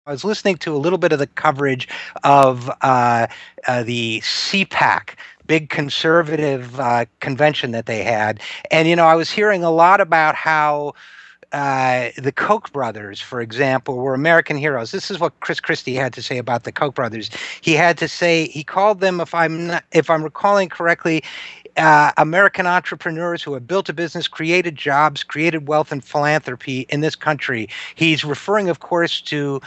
I was listening to a little bit of the coverage of the CPAC, big conservative convention that they had. And, I was hearing a lot about how the Koch brothers, for example, were American heroes. This is what Chris Christie had to say about the Koch brothers. He had to say, he called them, if I'm recalling correctly, American entrepreneurs who have built a business, created jobs, created wealth and philanthropy in this country. He's referring, of course, to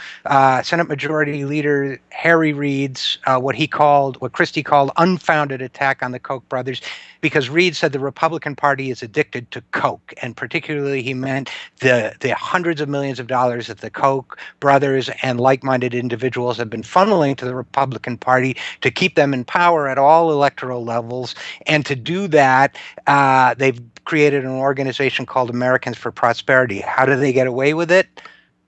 Senate Majority Leader Harry Reid's what Christie called unfounded attack on the Koch brothers, because Reid said the Republican Party is addicted to Coke, and particularly he meant the hundreds of millions of dollars that the Koch brothers and like-minded individuals have been funneling to the Republican Party to keep them in power at all electoral levels. And to do that, they've created an organization called Americans for Prosperity. How do they get away with it?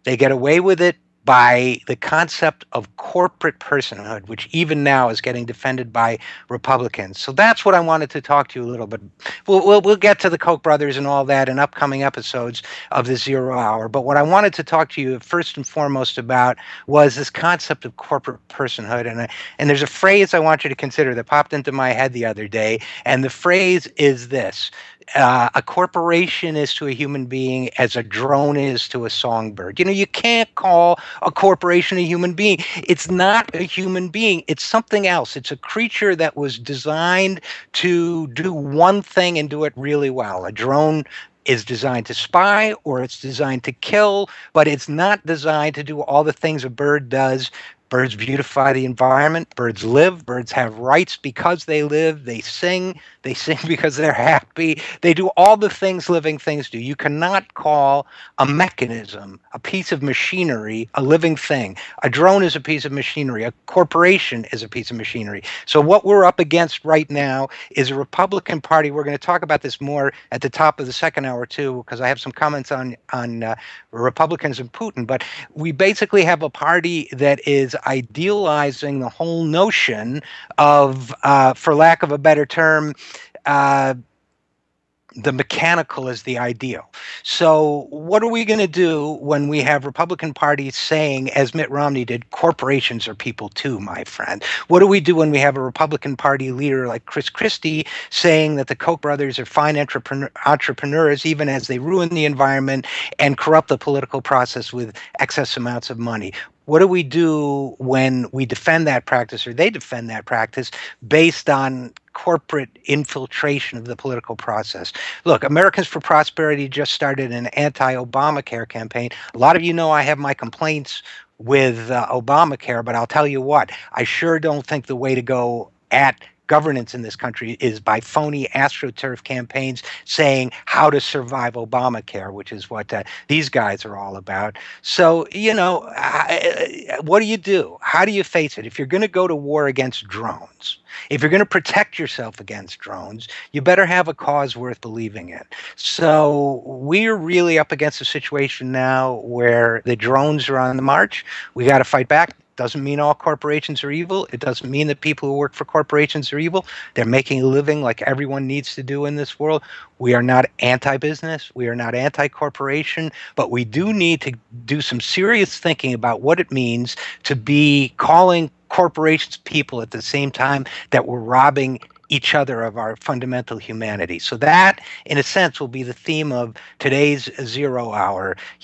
They get away with it by the concept of corporate personhood, which even now is getting defended by Republicans. So that's what I wanted to talk to you a little bit. We'll get to the Koch brothers and all that in upcoming episodes of the Zero Hour. But what I wanted to talk to you first and foremost about was this concept of corporate personhood. And there's a phrase I want you to consider that popped into my head the other day. And the phrase is this. A corporation is to a human being as a drone is to a songbird. You can't call a corporation a human being. It's not a human being. It's something else. It's a creature that was designed to do one thing and do it really well. A drone is designed to spy or it's designed to kill, but it's not designed to do all the things a bird does. Birds beautify the environment. Birds live. Birds have rights because they live. They sing. They sing because they're happy. They do all the things living things do. You cannot call a mechanism, a piece of machinery, a living thing. A drone is a piece of machinery. A corporation is a piece of machinery. So what we're up against right now is a Republican Party. We're going to talk about this more at the top of the second hour too, because I have some comments on Republicans and Putin. But we basically have a party that is idealizing the whole notion of, for lack of a better term, the mechanical is the ideal. So what are we going to do when we have Republican parties saying, as Mitt Romney did, corporations are people too, my friend? What do we do when we have a Republican Party leader like Chris Christie saying that the Koch brothers are fine entrepreneurs, even as they ruin the environment and corrupt the political process with excess amounts of money? What do we do when we defend that practice, or they defend that practice, based on corporate infiltration of the political process? Look, Americans for Prosperity just started an anti-Obamacare campaign. A lot of you know I have my complaints with Obamacare, but I'll tell you what, I sure don't think the way to go at governance in this country is by phony astroturf campaigns saying how to survive Obamacare, which is what these guys are all about. So, what do you do? How do you face it? If you're going to go to war against drones, if you're going to protect yourself against drones, you better have a cause worth believing in. So we're really up against a situation now where the drones are on the march. We got to fight back. Doesn't mean all corporations are evil. It doesn't mean that people who work for corporations are evil. They're making a living like everyone needs to do in this world. We are not anti-business. We are not anti-corporation, but we do need to do some serious thinking about what it means to be calling corporations people at the same time that we're robbing each other of our fundamental humanity. So that, in a sense, will be the theme of today's Zero Hour.